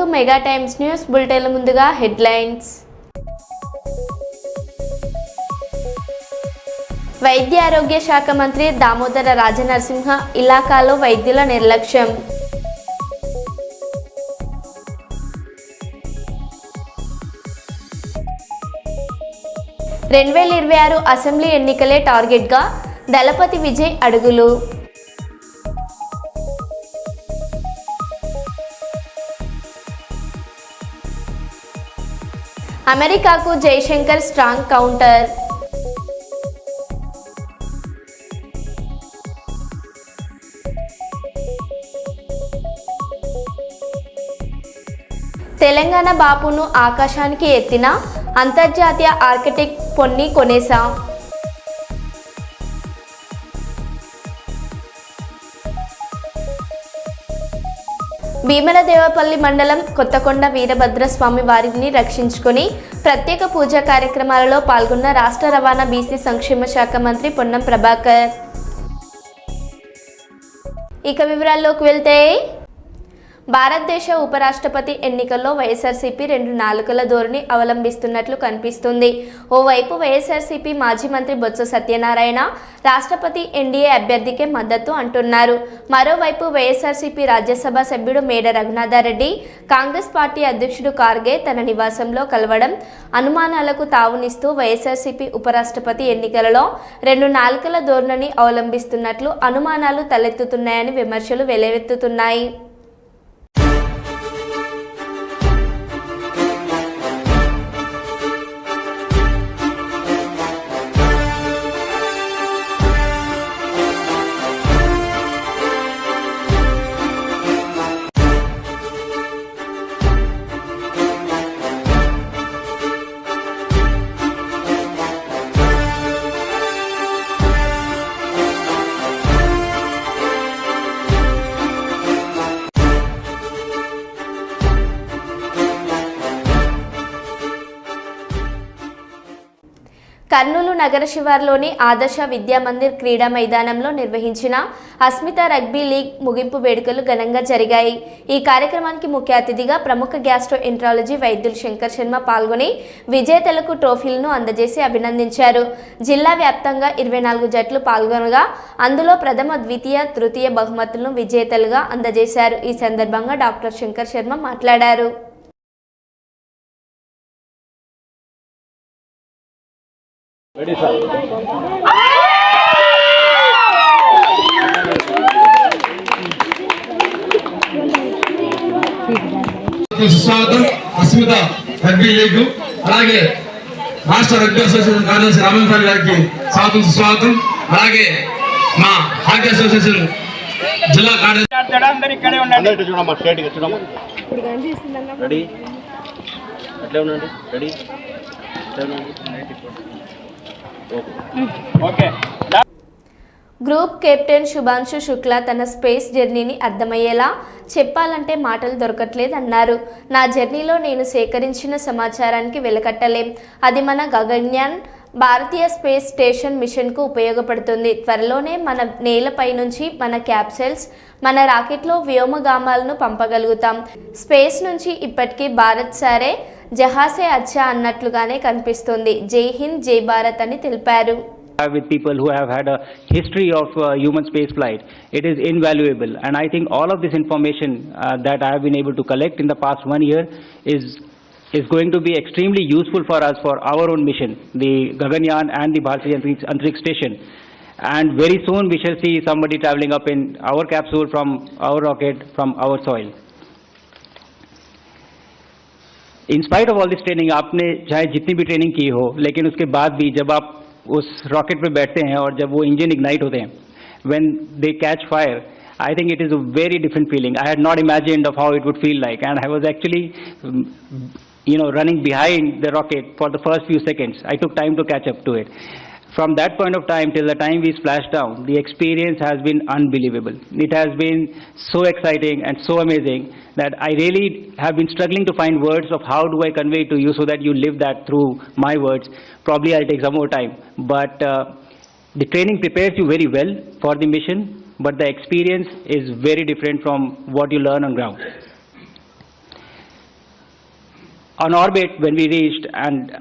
Welcome to mega times news bulletin. ముందుగా headlines. వైద్య ఆరోగ్య శాఖ మంత్రి దామోదర రాజనరసింహ ఇలాకాలో వైద్యుల నిర్లక్ష్యం. (2026) అసెంబ్లీ ఎన్నికలే టార్గెట్గా దళపతి విజయ్ అడుగులు. అమెరికాకు జైశంకర్ స్ట్రాంగ్ కౌంటర్. తెలంగాణ బాపును ఆకాశానికి ఎత్తిన అంతర్జాతీయ ఆర్కిటెక్ట్ పొన్ని కొనేసా. భీమలదేవపల్లి మండలం కొత్తకొండ వీరభద్రస్వామి వారిని రక్షించుకొని ప్రత్యేక పూజా కార్యక్రమాలలో పాల్గొన్న రాష్ట్ర రవాణా బీసీ సంక్షేమ శాఖ మంత్రి పొన్నం ప్రభాకర్. ఇక వివరాల్లోకి వెళ్తే, భారతదేశ ఉపరాష్ట్రపతి ఎన్నికల్లో వైఎస్ఆర్సీపీ 2 నాలుకల ధోరణి అవలంబిస్తున్నట్లు కనిపిస్తుంది. ఓవైపు వైఎస్ఆర్సీపీ మాజీ మంత్రి బొత్స సత్యనారాయణ రాష్ట్రపతి ఎన్డీఏ అభ్యర్థికే మద్దతు అంటున్నారు. మరోవైపు వైఎస్ఆర్సీపీ రాజ్యసభ సభ్యుడు మేడ రఘునాథారెడ్డి కాంగ్రెస్ పార్టీ అధ్యక్షుడు ఖార్గే తన నివాసంలో కలవడం అనుమానాలకు తావునిస్తూ వైఎస్ఆర్సీపీ ఉపరాష్ట్రపతి ఎన్నికలలో 2 నాలుకల ధోరణిని అవలంబిస్తున్నట్లు అనుమానాలు తలెత్తుతున్నాయని విమర్శలు వెల్లువెత్తుతున్నాయి. కర్నూలు నగర శివార్లోని ఆదర్శ విద్యామందిర్ క్రీడా మైదానంలో నిర్వహించిన అస్మిత రగ్బీ లీగ్ ముగింపు వేడుకలు ఘనంగా జరిగాయి. ఈ కార్యక్రమానికి ముఖ్య అతిథిగా ప్రముఖ గ్యాస్ట్రో ఎంట్రాలజీ వైద్యులు శంకర్ శర్మ పాల్గొని విజేతలకు ట్రోఫీలను అందజేసి అభినందించారు. జిల్లా వ్యాప్తంగా 24 జట్లు పాల్గొనగా అందులో ప్రథమ, ద్వితీయ, తృతీయ బహుమతులను విజేతలుగా అందజేశారు. ఈ సందర్భంగా డాక్టర్ శంకర్ శర్మ మాట్లాడారు. సుస్వాగతం. అస్మిత రగ్బీ లీగ్ అలాగే రాష్ట్ర రగ్బీ అసోసియేషన్ కార్యదర్శి రామేశ్వర గారికి స్వాగతం సుస్వాగతం. అలాగే మా హాకీ అసోసియేషన్ జిల్లా గ్రూప్ కెప్టెన్ శుభాంశు శుక్లా తన స్పేస్ జర్నీని అర్థమయ్యేలా చెప్పాలంటే మాటలు దొరకట్లేదన్నారు. నా జర్నీలో నేను సేకరించిన సమాచారానికి వెలకట్టలేం. అది మన గగన్యాన్ భారతీయ స్పేస్ స్టేషన్ మిషన్కు ఉపయోగపడుతుంది. త్వరలోనే మన నేలపై నుంచి మన క్యాప్సూల్స్, మన రాకెట్లో వ్యోమగామాలను పంపగలుగుతాం. స్పేస్ నుంచి ఇప్పటికీ భారత్ సారే జహాసే అచ్చా అన్నట్లుగానే కనిపిస్తుంది. జై హింద్, జై భారత్ అని తెలిపారు. With people who have had a history of human space flight, it is invaluable, and I think all of this information that I have been able to collect in the past 1 year is going to be extremely useful for us for our own mission, the Gaganyaan and the Bharatiya Antariksh Station. And very soon we shall see somebody traveling up in our capsule from our rocket, from our soil. In spite of all this training, आपने चाहे जितनी भी training की हो, लेकिन उसके बाद भी जब आप उस रॉकेट पे बैठते हैं और जब वो इंजन इग्नाइट होते हैं, when they catch fire, I think it is a very different feeling. I had not imagined of how it would feel like, and I was actually running behind the rocket for the first few seconds. I took time to catch up to it. From that point of time till the time we splashed down, the experience has been unbelievable. It has been so exciting and so amazing that I really have been struggling to find words of how do I convey to you so that you live that through my words. Probably I'll take some more time, but the training prepares you very well for the mission, but the experience is very different from what you learn on ground. on orbit, when we reached, and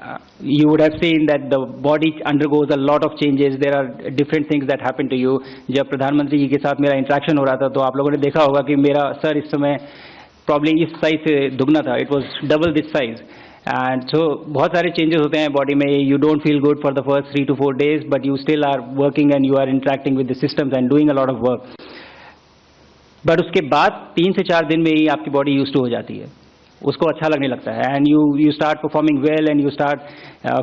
you would have seen that the body undergoes a lot of changes. There are different things that happen to you. जब प्रधानमंत्री जी के साथ मेरा interaction हो रहा था तो आप लोगों ने देखा होगा कि मेरा सर इस समय प्रॉब्ली इस साइज से दुगना था. It was double this size. And so बहुत सारे changes होते हैं बॉडी में. You don't feel good for the first 3 to 4 days, but you still are working and you are interacting with the systems and doing a lot of work. But उसके बाद 3 से 4 दिन में ही आपकी बॉडी यूज्ड टू हो जाती है, उसको अच्छा लगने लगता है, and you start performing well and you start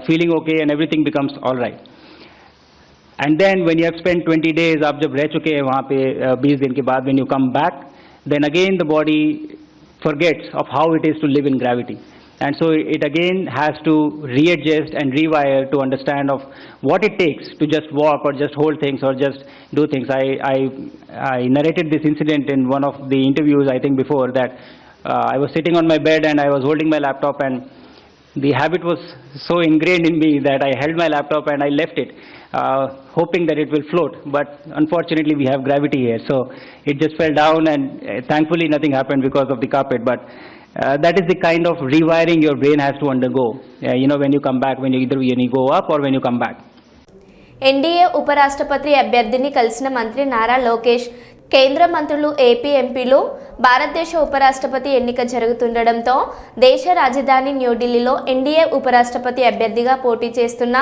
feeling okay and everything becomes all right. And then when you have spend 20 days, आप जब रह चुके हैं वहाँ पे 20 दिन के बाद, when you come back, then again the body forgets of how it is to live in gravity. And so it again has to readjust and rewire to understand of what it takes to just walk or just hold things or just do things. I narrated this incident in one of the interviews, I think before, that I was sitting on my bed and I was holding my laptop, and the habit was so ingrained in me that I held my laptop and I left it, hoping that it will float. But unfortunately we have gravity here, so it just fell down, and thankfully nothing happened because of the carpet. But that is the kind of rewiring your brain has to undergo, when you come back, when you go up or when you come back. NDA ఉపరాష్ట్రపతి అభ్యర్థిని కలిసిన మంత్రి నారా లోకేష్, కేంద్ర మంత్రులు, AP ఎంపీలు. భారతదేశ ఉపరాష్ట్రపతి ఎన్నిక జరుగుతుండటంతో దేశ రాజధాని న్యూఢిల్లీలో ఎన్డీఏ ఉపరాష్ట్రపతి అభ్యర్థిగా పోటీ చేస్తున్న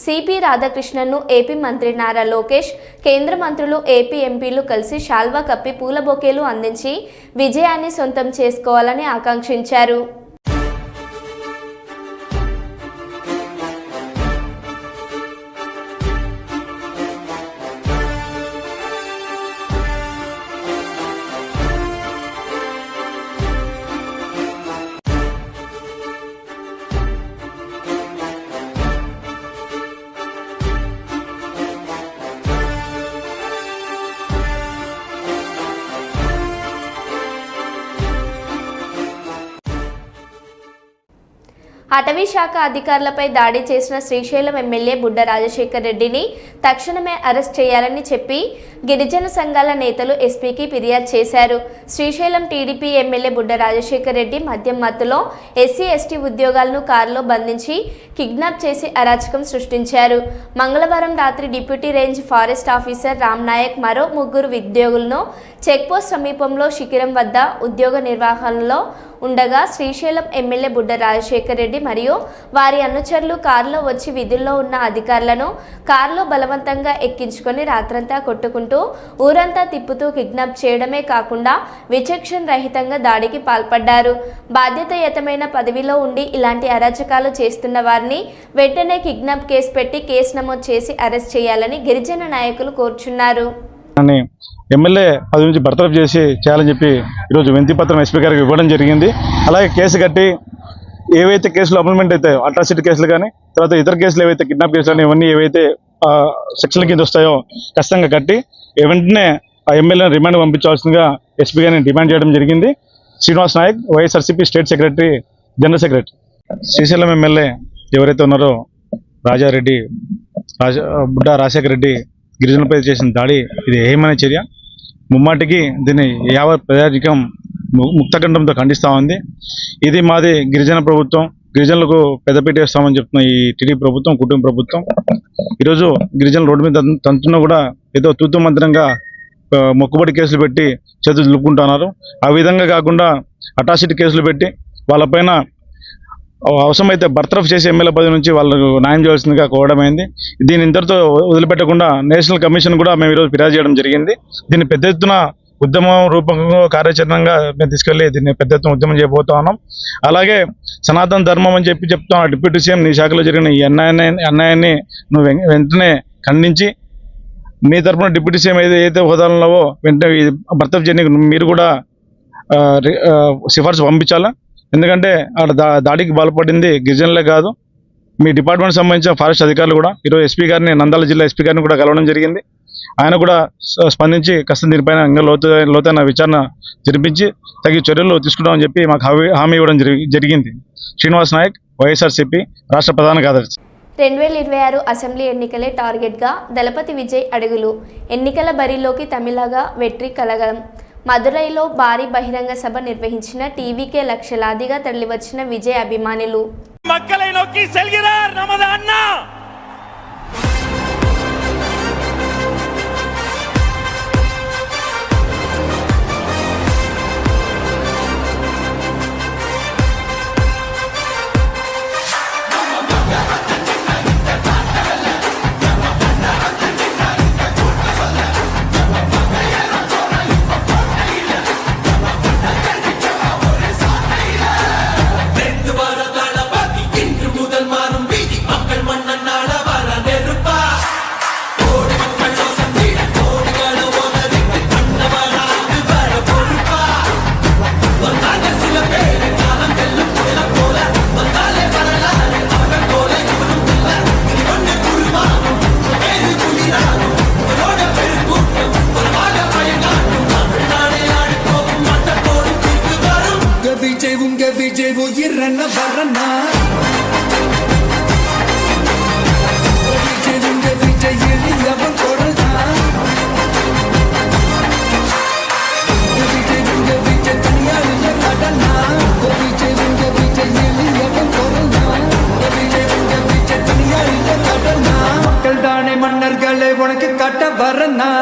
సిపి రాధాకృష్ణన్ను ఏపీ మంత్రి నారా లోకేష్, కేంద్ర మంత్రులు, ఏపీ ఎంపీలు కలిసి శాల్వా కప్పి పూల బొకేలు అందించి విజయాన్ని సొంతం చేసుకోవాలని ఆకాంక్షించారు. అటవీ శాఖ అధికారులపై దాడి చేసిన శ్రీశైలం ఎమ్మెల్యే బుడ్డ రాజశేఖర్ రెడ్డిని తక్షణమే అరెస్ట్ చేయాలని చెప్పి గిరిజన సంఘాల నేతలు ఎస్పీకి ఫిర్యాదు చేశారు. శ్రీశైలం టీడీపీ ఎమ్మెల్యే బుడ్డ రాజశేఖర్ రెడ్డి మద్యం మత్తులో ఎస్సీ ఎస్టీ ఉద్యోగాలను కారులో బంధించి కిడ్నాప్ చేసి అరాచకం సృష్టించారు. మంగళవారం రాత్రి deputy range forest officer Ram Nayak మరో 3 ఉద్యోగులను చెక్పోస్ట్ సమీపంలో శిఖిరం వద్ద ఉద్యోగ నిర్వహణలో ఉండగా శ్రీశైలం ఎమ్మెల్యే బుడ్డ రాజశేఖర్ రెడ్డి మరియు వారి అనుచరులు కారులో వచ్చి విధుల్లో ఉన్న అధికారులను కారులో బలవంతంగా ఎక్కించుకొని రాత్రంతా కొట్టుకుంటూ ఊరంతా తిప్పుతూ కిడ్నాప్ చేయడమే కాకుండా విచక్షణ రహితంగా దాడికి పాల్పడ్డారు. బాధ్యతాయుతమైన పదవిలో ఉండి ఇలాంటి అరాచకాలు చేస్తున్న వారిని వెంటనే కిడ్నాప్ కేసు పెట్టి కేసు నమోదు చేసి అరెస్ట్ చేయాలని గిరిజన నాయకులు కోరుచున్నారు. ఎమ్మెల్యే పదవి నుంచి బర్తరఫ్ చేయాలని చెప్పి ఈరోజు వినతి పత్రం ఎస్పీ గారికి ఇవ్వడం జరిగింది. అలాగే కేసు కట్టి ఏవైతే కేసులు అమల్మెంట్ అవుతాయో, అట్రాసిటీ కేసులు కానీ తర్వాత ఇతర కేసులు ఏవైతే కిడ్నాప్ కేసులు కానీ ఇవన్నీ ఏవైతే సెక్షన్ల కింద వస్తాయో ఖచ్చితంగా కట్టి వెంటనే ఆ ఎమ్మెల్యేని రిమాండ్ పంపించాల్సిందిగా ఎస్పీ గారిని డిమాండ్ చేయడం జరిగింది. Srinivas Nayak, YSRCP state secretary, general secretary. Srisailam MLA ఎవరైతే ఉన్నారో బుడ్డ రాజశేఖర రెడ్డి గిరిజనులపై చేసిన దాడి ఇది ఏమైన చర్య. ముమ్మాటికి దీన్ని యావత్ ప్రజానికం ముక్తకంఠంతో ఖండిస్తూ ఉంది. ఇది మాది గిరిజన ప్రభుత్వం, గిరిజనులకు పెద్దపీట వేస్తామని చెప్తున్న ఈ టీడీపీ ప్రభుత్వం, కుటుంబ ప్రభుత్వం ఈరోజు గిరిజనులు రోడ్డు మీద తంతున్నా కూడా ఏదో తూతు మంత్రంగా మొక్కుబడి కేసులు పెట్టి చేతులు దులుపుకుంటున్నారు. ఆ విధంగా కాకుండా అట్రాసిటీ కేసులు పెట్టి వాళ్ళపైన అవసరమైతే బర్తరఫ్ చేసి ఎమ్మెల్యే పదవి నుంచి వాళ్ళకు న్యాయం చేయాల్సిందిగా కోవడమైంది. దీన్ని ఇంతటితో వదిలిపెట్టకుండా నేషనల్ కమిషన్ కూడా మేము ఈరోజు ఫిర్యాదు చేయడం జరిగింది. దీన్ని పెద్ద ఎత్తున ఉద్యమం రూపంగా కార్యాచరణంగా మేము తీసుకెళ్లి దీన్ని పెద్ద ఎత్తున ఉద్యమం చేయబోతా ఉన్నాం. అలాగే సనాతన ధర్మం అని చెప్తాం డిప్యూటీ సీఎం నీ శాఖలో జరిగిన ఈ అన్యాయాన్ని నువ్వు వెంటనే ఖండించి మీ తరఫున డిప్యూటీ సీఎం ఏదైతే హోదాలో వెంటనే బర్తరఫ్ చేయడానికి మీరు కూడా సిఫార్సు పంపించాలా. ఎందుకంటే అక్కడ దాడికి పాల్పడింది గిరిజనులే కాదు, మీ డిపార్ట్మెంట్ సంబంధించిన ఫారెస్ట్ అధికారులు కూడా. ఈరోజు ఎస్పీ గారిని, నంద్యాల జిల్లా ఎస్పీ గారిని కూడా కలవడం జరిగింది. ఆయన కూడా స్పందించి కాస్త దీనిపైన ఇంకా లోతైన విచారణ జరిపించి తగిన చర్యలు తీసుకుంటామని చెప్పి మాకు హామీ ఇవ్వడం జరిగింది. శ్రీనివాస్ నాయక్, వైఎస్ఆర్సీపీ రాష్ట్ర ప్రధాన కార్యదర్శి. 2026 అసెంబ్లీ ఎన్నికలే టార్గెట్గా దళపతి విజయ్ అడుగులు. ఎన్నికల బరిలోకి తమిళగా వెట్రి కలగడం. మదురైలో భారీ బహిరంగ సభ నిర్వహించిన టీవీకే లక్షలాదిగా తరలివచ్చిన విజయ్ అభిమానులు. மக்களை நோக்கி செல்கிறார் நமது அண்ணா. விஜய் உயிரன வரனா விஜய் எளியவன் குரல்னா விஜய் தனியார் இல்ல கடனா விஜய் எளியவன் குரல்னா விஜய் தனியார் இல்ல கடனா மக்கள் தானே மன்னர்களை உனக்கு காட்ட வரனா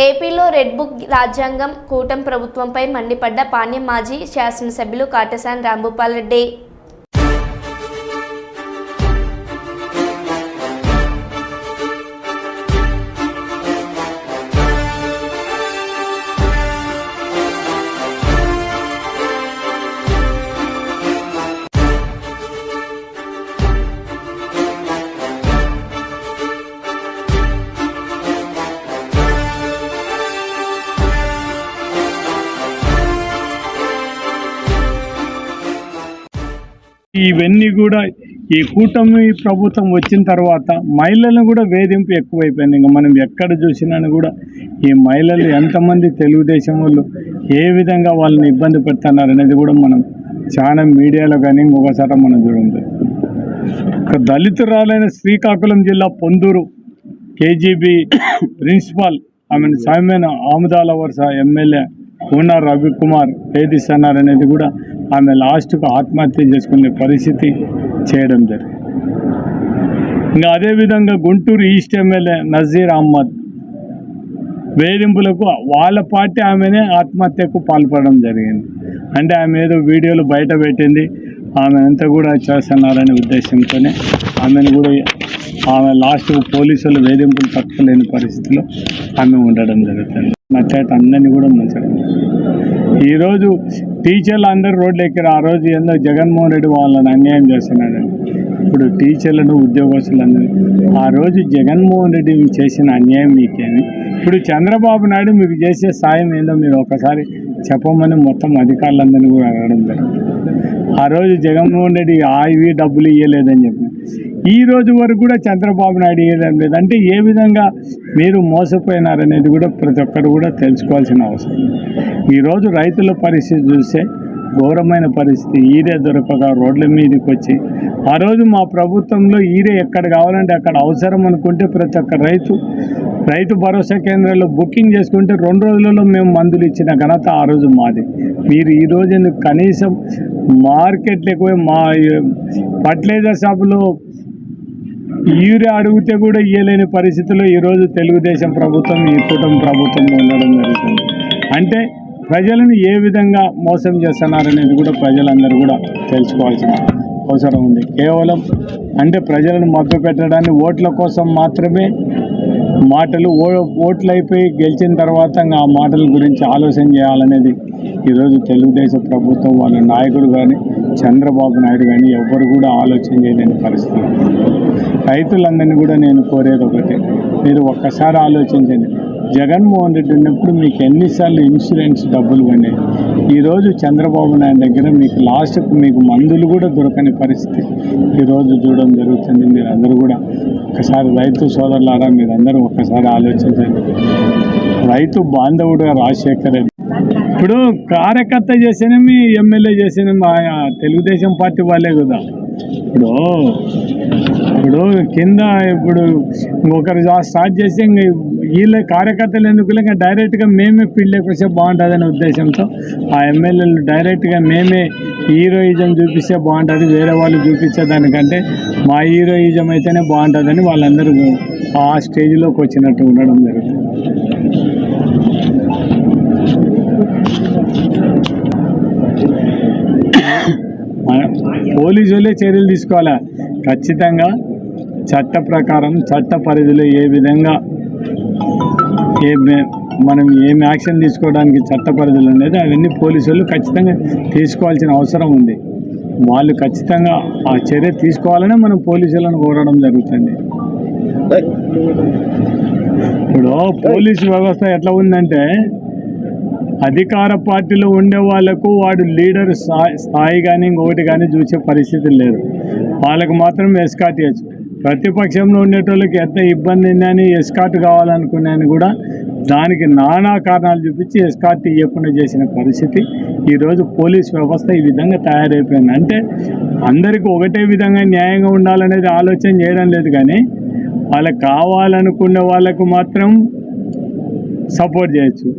ఏపీలో రెడ్ బుక్ రాజ్యాంగం కూటమి ప్రభుత్వంపై మండిపడ్డ పాణ్యం మాజీ శాసనసభ్యులు కాటసాని రాంభూపాల్ రెడ్డి. ఇవన్నీ కూడా ఈ కూటమి ప్రభుత్వం వచ్చిన తర్వాత మహిళలను కూడా వేధింపు ఎక్కువైపోయింది. ఇంకా మనం ఎక్కడ చూసినా కూడా ఈ మహిళలు ఎంతమంది తెలుగుదేశం వాళ్ళు ఏ విధంగా వాళ్ళని ఇబ్బంది పెడుతున్నారు అనేది కూడా మనం చాలా మీడియాలో కానీ ఇంకొకసారి మనం చూడండి. ఒక దళితురాలైన శ్రీకాకుళం జిల్లా పొందూరు కేజీబీ ప్రిన్సిపాల్ ఆమెను సామ్యన ఆముదాల వరుస ఎమ్మెల్యే కూన రవికుమార్ వేధిస్తున్నారనేది కూడా ఆమె లాస్ట్కు ఆత్మహత్య చేసుకునే పరిస్థితి చేయడం జరిగింది. ఇంకా అదేవిధంగా గుంటూరు ఈస్ట్ ఎమ్మెల్యే నజీర్ అహ్మద్ వేధింపులకు వాళ్ళ పార్టీ ఆమెనే ఆత్మహత్యకు పాల్పడడం జరిగింది. అంటే ఆమె ఏదో వీడియోలు బయట పెట్టింది, ఆమె అంతా కూడా చేస్తున్నారనే ఉద్దేశంతోనే ఆమెను కూడా ఆమె లాస్ట్కు పోలీసులు వేధింపులు తట్టుకోలేని పరిస్థితిలో ఆమె ఉండడం జరుగుతుంది. నచ్చేట అందరినీ కూడా ముంచడం. ఈరోజు టీచర్లు అందరూ రోడ్లు ఎక్కారు. ఆ రోజు ఏందో జగన్మోహన్ రెడ్డి వాళ్ళని అన్యాయం చేస్తున్నాడని. ఇప్పుడు టీచర్లను ఉద్యోగస్తులందరూ ఆ రోజు జగన్మోహన్ రెడ్డి చేసిన అన్యాయం మీకేమి, ఇప్పుడు చంద్రబాబు నాయుడు మీకు చేసే సాయం ఏందో మీరు ఒకసారి చెప్పమని మొత్తం అధికారులందరినీ కూడా అడగడం జరిగింది. ఆ రోజు జగన్మోహన్ రెడ్డి ఇవి డబ్బులు ఇవ్వలేదని చెప్పి ఈ రోజు వరకు కూడా చంద్రబాబు నాయుడు ఇవ్వడం లేదు. అంటే ఏ విధంగా మీరు మోసపోయినారనేది కూడా ప్రతి ఒక్కరు కూడా తెలుసుకోవాల్సిన అవసరం. ఈరోజు రైతుల పరిస్థితి చూస్తే ఘోరమైన పరిస్థితి. ఈరే దొరకక రోడ్ల మీదకి వచ్చి ఆ రోజు మా ప్రభుత్వంలో ఈరే ఎక్కడ కావాలంటే అక్కడ అవసరం అనుకుంటే ప్రతి ఒక్క రైతు భరోసా కేంద్రాల్లో బుకింగ్ చేసుకుంటే 2 రోజులలో మేము మందులు ఇచ్చిన ఘనత ఆ రోజు మాది. మీరు ఈరోజు కనీసం మార్కెట్లోకి పోయి మా ఫర్టిలైజర్ షాపులో యూరియా అడిగితే కూడా ఇవ్వలేని పరిస్థితుల్లో ఈరోజు తెలుగుదేశం ప్రభుత్వం, ఈ కూటమి ప్రభుత్వం ఉండడం జరుగుతుంది. అంటే ప్రజలను ఏ విధంగా మోసం చేస్తున్నారనేది కూడా ప్రజలందరూ కూడా తెలుసుకోవాల్సిన అవసరం ఉంది. కేవలం అంటే ప్రజలను మభ్యపెట్టడాన్ని ఓట్ల కోసం మాత్రమే మాటలు, ఓట్లు అయిపోయి గెలిచిన తర్వాత ఆ మాటల గురించి ఆలోచన చేయాలనేది ఈరోజు తెలుగుదేశం ప్రభుత్వం వాళ్ళ నాయకుడు కానీ చంద్రబాబు నాయుడు కానీ ఎవ్వరు కూడా ఆలోచన చేయలేని పరిస్థితి. రైతులందరినీ కూడా నేను కోరేది ఒకటే, మీరు ఒక్కసారి ఆలోచించండి. జగన్మోహన్ రెడ్డి ఉన్నప్పుడు మీకు ఎన్నిసార్లు ఇన్సూరెన్స్ డబ్బులు పడినాయి? ఈరోజు చంద్రబాబు నాయుడు దగ్గర మీకు లాస్ట్కు మీకు మందులు కూడా దొరకని పరిస్థితి ఈరోజు చూడడం జరుగుతుంది. మీరందరూ కూడా ఒకసారి రైతు సోదరులారా, మీరందరూ ఒక్కసారి ఆలోచించండి. రైతు బాంధవుడుగా రాజశేఖర రెడ్డి ఇప్పుడు కార్యకర్త చేసినవి, ఎమ్మెల్యే చేసినవి తెలుగుదేశం పార్టీ వాళ్ళే కదా. ఇప్పుడు కింద ఇంకొకరు స్టార్ట్ చేసి వీళ్ళ కార్యకర్తలు ఎందుకు లేక డైరెక్ట్గా మేమే ఫీల్డ్లోకి వస్తే బాగుంటుందనే ఉద్దేశంతో ఆ ఎమ్మెల్యేలు డైరెక్ట్గా మేమే హీరోయిజం చూపిస్తే బాగుంటుంది, వేరే వాళ్ళు చూపించేదానికంటే మా హీరోయిజం అయితేనే బాగుంటుందని వాళ్ళందరూ ఆ స్టేజ్లోకి వచ్చినట్టు ఉండడం జరుగుతుంది. పోలీసు వాళ్ళే చర్యలు తీసుకోవాలా. ఖచ్చితంగా చట్ట ప్రకారం, చట్ట పరిధిలో ఏ విధంగా మనం ఏం యాక్షన్ తీసుకోవడానికి చట్ట పరిధిలో ఉండేది అవన్నీ పోలీసు వాళ్ళు ఖచ్చితంగా తీసుకోవాల్సిన అవసరం ఉంది. వాళ్ళు ఖచ్చితంగా ఆ చర్య తీసుకోవాలనే మనం పోలీసులను కోరడం జరుగుతుంది. ఇప్పుడు పోలీసు వ్యవస్థ ఎట్లా ఉందంటే, అధికార పార్టీలో ఉండే వాళ్లకు వాడు లీడర్ స్థాయి కానీ ఇంకొకటి కానీ చూసే పరిస్థితి లేదు. వాళ్ళకు మాత్రం ఎస్కాట్ చేయొచ్చు. ప్రతిపక్షంలో ఉండేటోళ్ళకి ఎంత ఇబ్బంది ఉందని ఎస్కాట్ కావాలనుకున్నాను కూడా దానికి నానా కారణాలు చూపించి ఎస్కాట్ ఇవ్వకుండా చేసిన పరిస్థితి ఈరోజు పోలీస్ వ్యవస్థ ఈ విధంగా తయారైపోయింది. అంటే అందరికీ ఒకటే విధంగా న్యాయంగా ఉండాలనేది ఆలోచన చేయడం లేదు, కానీ వాళ్ళకి కావాలనుకునే వాళ్ళకు మాత్రం సపోర్ట్ చేయొచ్చు.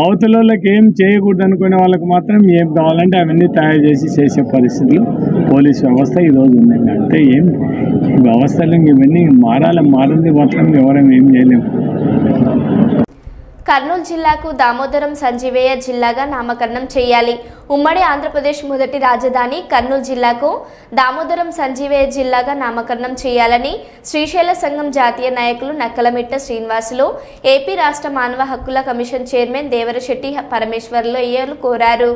అవతల వాళ్ళకి ఏం చేయకూడదు అనుకునే వాళ్ళకి మాత్రం ఏం కావాలంటే అవన్నీ తయారు చేసి చేసే పరిస్థితులు పోలీస్ వ్యవస్థ ఈరోజు ఉందండి. అంటే ఏం వ్యవస్థలు ఇవన్నీ మారింది మాత్రం ఎవరం ఏం చేయలేము. కర్నూలు జిల్లాకు దామోదరం సంజీవయ్య జిల్లాగా నామకరణం చేయాలి. ఉమ్మడి ఆంధ్రప్రదేశ్ మొదటి రాజధాని కర్నూలు జిల్లాకు దామోదరం సంజీవయ్య జిల్లాగా నామకరణం చేయాలని శ్రీశైల సంఘం జాతీయ నాయకులు నక్కలమిట్ట శ్రీనివాసులు, ఏపీ రాష్ట్ర మానవ హక్కుల కమిషన్ చైర్మన్ దేవరశెట్టి పరమేశ్వర్లు కోరారు.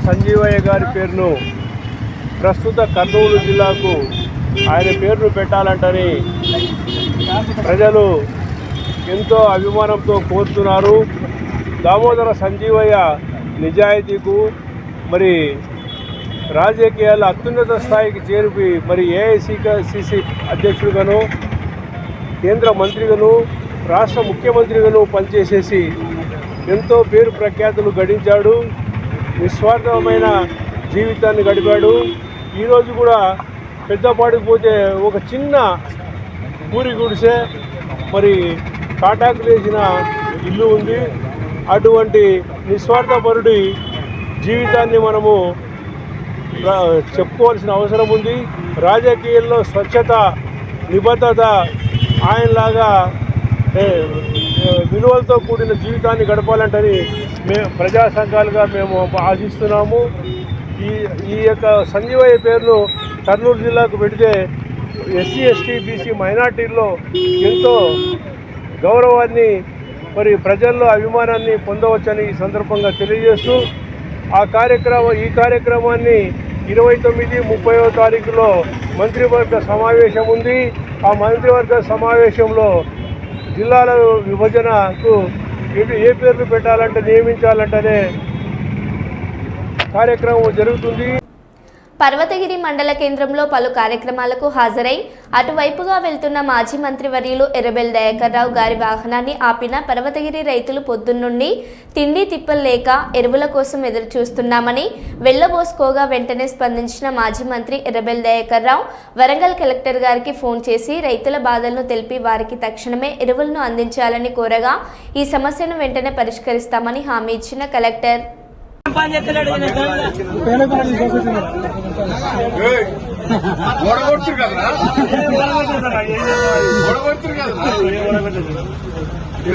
సంజీవయ్య గారి పేరును ప్రస్తుత కర్నూలు జిల్లాకు ఆయన పేరును పెట్టాలంటని ప్రజలు ఎంతో అభిమానంతో కోరుతున్నారు. దామోదర సంజీవయ్య నిజాయితీకు మరి రాజకీయాల అత్యున్నత స్థాయికి చేరిపి మరి ఏఐసిసి అధ్యక్షుడిగాను, కేంద్ర మంత్రిగాను, రాష్ట్ర ముఖ్యమంత్రిగాను పనిచేసేసి ఎంతో పేరు ప్రఖ్యాతులు గడించాడు. నిస్వార్థమైన జీవితాన్ని గడిపాడు. ఈరోజు కూడా పెద్దపాడికి పోతే ఒక చిన్న ఊరి గుడిసే మరి కాటాకు వేసిన ఇల్లు ఉంది. అటువంటి నిస్వార్థపరుడి జీవితాన్ని మనము చెప్పుకోవాల్సిన అవసరం ఉంది. రాజకీయాల్లో స్వచ్ఛత, నిబద్ధత, ఆయనలాగా విలువలతో కూడిన జీవితాన్ని గడపాలంటని మేము ప్రజా సంఘాలుగా మేము ఆశిస్తున్నాము. ఈ యొక్క సంజీవయ్య పేరును కర్నూలు జిల్లాకు పెడితే ఎస్సీ, ఎస్టీ, బీసీ మైనార్టీల్లో ఎంతో గౌరవాన్ని మరి ప్రజల్లో అభిమానాన్ని పొందవచ్చని ఈ సందర్భంగా తెలియజేస్తూ ఈ కార్యక్రమాన్ని 29, 30వ తారీఖులో మంత్రివర్గ సమావేశం ఉంది. ఆ మంత్రివర్గ సమావేశంలో జిల్లాల విభజనకు ఏ పేర్లు పెట్టాలంటే నియమించాలంటేనే కార్యక్రమం జరుగుతుంది. పర్వతగిరి మండల కేంద్రంలో పలు కార్యక్రమాలకు హాజరై అటువైపుగా వెళ్తున్న మాజీ మంత్రివర్యులు ఎర్రబెల్లి దయాకర్ రావు గారి వాహనాన్ని ఆపిన పర్వతగిరి రైతులు పొద్దున్నుండి తిండి తిప్పలేక ఎరువుల కోసం ఎదురు చూస్తున్నామని వెళ్లబోసుకోగా వెంటనే స్పందించిన మాజీ మంత్రి ఎర్రబెల్లి దయాకర్ రావు వరంగల్ కలెక్టర్ గారికి ఫోన్ చేసి రైతుల బాధలను తెలిపి వారికి తక్షణమే ఎరువులను అందించాలని కోరగా ఈ సమస్యను వెంటనే పరిష్కరిస్తామని హామీ ఇచ్చిన కలెక్టర్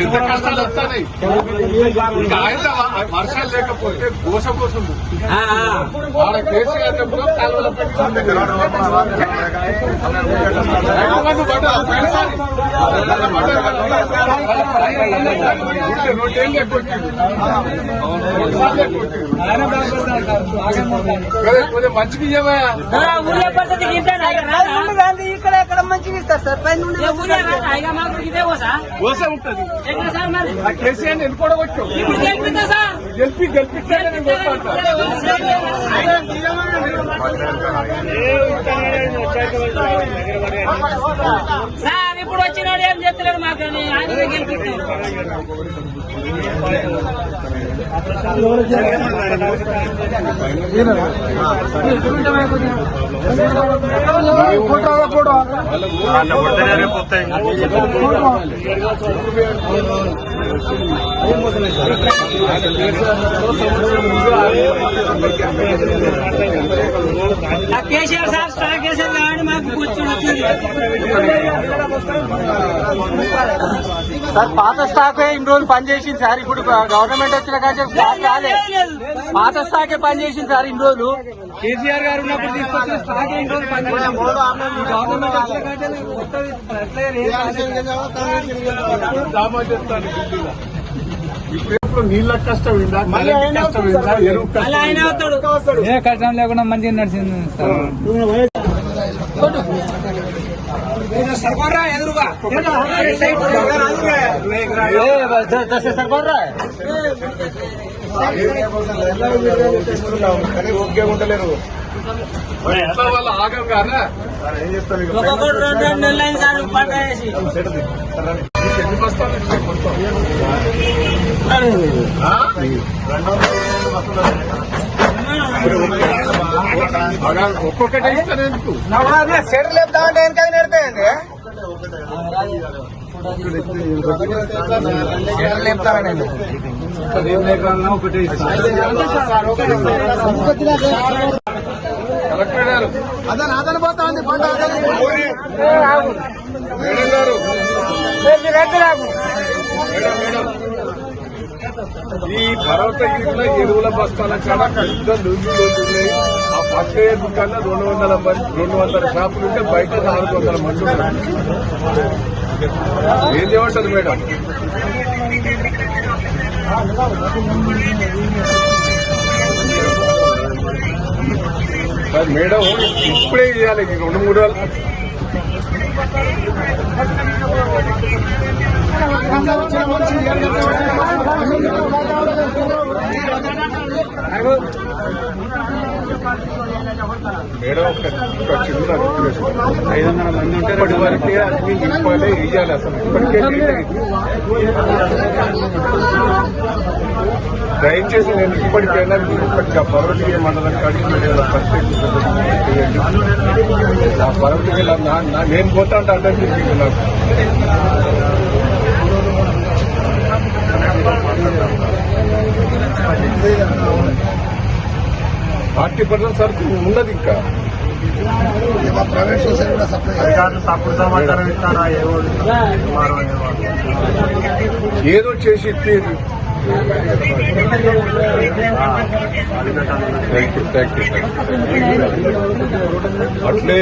ఎంత కష్టాలు వస్తాయి. వర్షాలు లేకపోతే గోస కోసం ఆడ కేసీఆర్ కాలువల పెట్టి మంచిగా ఇక్కడ ఎక్కడ మంచిగా ఇస్తారు సార్. గోస ఉంటుంది. కేసీఆర్ ఎన్నుకోవడం గెలిపిస్తే సార్ ఇప్పుడు వచ్చినాడు ఏం చెప్తలేడు మాకు కేసీఆర్ సార్ స్టాక్ చేశారు కాబట్టి మాకు కూర్చొని సార్ పాత స్టాక్ ఇన్ని రోజులు పనిచేసింది సార్. ఇప్పుడు గవర్నమెంట్ వచ్చిన కానీ స్టాక్ రాలేదు. పాత స్టాకే పనిచేసింది సార్ ఇన్ని రోజులు. కేసీఆర్ గారు ఉన్నప్పుడు తీసుకొచ్చిన స్టాక్ ఇన్ని రోజులు పనిచేసింది. గవర్నమెంట్ వచ్చిన ఇప్పుడు నీళ్ళ కష్టం కష్టం ఎరువు కష్టం లేకుండా మంచిగా నడిచింది सरकार ఎదురుగా सरकार కానీ ఓకే ఉండలేరు. వాళ్ళు ఆగం కాదా ఏం చెప్తాను. ఎన్ని బస్తాలు వచ్చాయి మొత్తం? ఒక్కొక్కటి ఇస్తాను ఎందుకు? సెటర్ లేపుతామంటే వెనక నేర్పేయండి. సెటర్ లేపుతానండి ఒకటి కలెక్టర్ గారు అదన పోతా ఉంది పంట ఈ పర్వతగిరిలో ఎరువుల బస్తాల చాలా పెద్ద లొల్లు ఉన్నాయి. ఆ పక్క దుకాణంలో 200 షాపులు ఉంటే బయట 400 మంది ఉన్నారు. ఏం చేయమంటారు మేడం? మేడం ఇప్పుడే చేయాలి 2-3 రోజులు. మేడం ఒక చిన్న 500 మంది ఉంటే ఇప్పటి వరకే అన్ని నింపాలి ఇయ్యాలి. అసలు ఇప్పటికే దయచేసి నేను ఇప్పటికైనా ఇప్పటిగా పర్వతగిరి మండలం కాడికి ఆ పర్వతగిరి నేను పోతా అంటే అర్థం చేసి నాకు 40% సరుకు ఉన్నది ఇంకా. మా ప్రైవేట్ సొసైటీ కూడా సప్లై ఏదో చేసి ఇప్పేది. అట్లే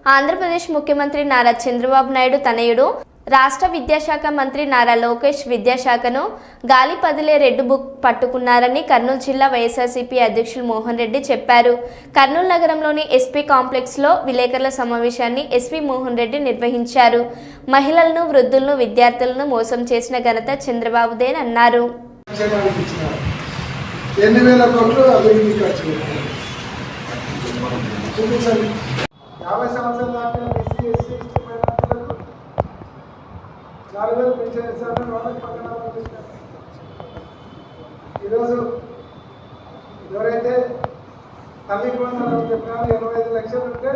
ఆంధ్రప్రదేశ్ ముఖ్యమంత్రి నారా చంద్రబాబు నాయుడు తనయుడు రాష్ట్ర విద్యాశాఖ మంత్రి నారా లోకేష్ విద్యాశాఖను గాలి పదిలే రెడ్ బుక్ పట్టుకున్నారని కర్నూలు జిల్లా వైఎస్ఆర్సీపీ అధ్యక్షులు మోహన్ రెడ్డి చెప్పారు. కర్నూలు నగరంలోని ఎస్పీ కాంప్లెక్స్లో విలేకరుల సమావేశాన్ని ఎస్పీ మోహన్ రెడ్డి నిర్వహించారు. మహిళలను, వృద్ధులను, విద్యార్థులను మోసం చేసిన ఘనత చంద్రబాబుదేనన్నారు. 8,000 కోట్లు అభివృద్ధి ఖర్చు పెట్టారు. చూపించండి. 50 సంవత్సరాల దాకా ఎస్సీ ఎస్టీ మైనారిటీలకు 4,000 పెన్షన్ ఇస్తారని వాళ్ళకి పక్కన పంపిస్తారు. ఈరోజు ఎవరైతే తల్లి వందనాలు చెప్పినారో 25 లక్షలు ఉంటే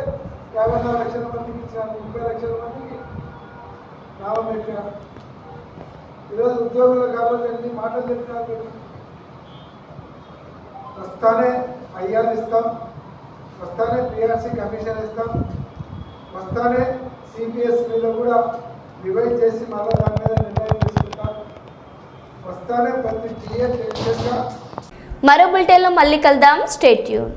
54 లక్షల మందికి ఇచ్చినారు, 30 లక్షల మందికి లాభం పెట్టినారు. ఈరోజు ఉద్యోగుల కాబట్టి ఎన్ని మాటలు చెప్పినారు. వస్తానే ఐఆర్ ఇస్తాం, వస్తానే పిఆర్సీ కమిషన్ ఇస్తాం, వస్తానే సిపిఎస్ మీద కూడా రివైజ్ చేసి మళ్ళీ దాని మీద నిర్ణయం తీసుకుంటాం, వస్తానే ప్రతి టీఏ. మరో బులెటిన్లో మళ్ళీ కలుద్దాం. Stay tune.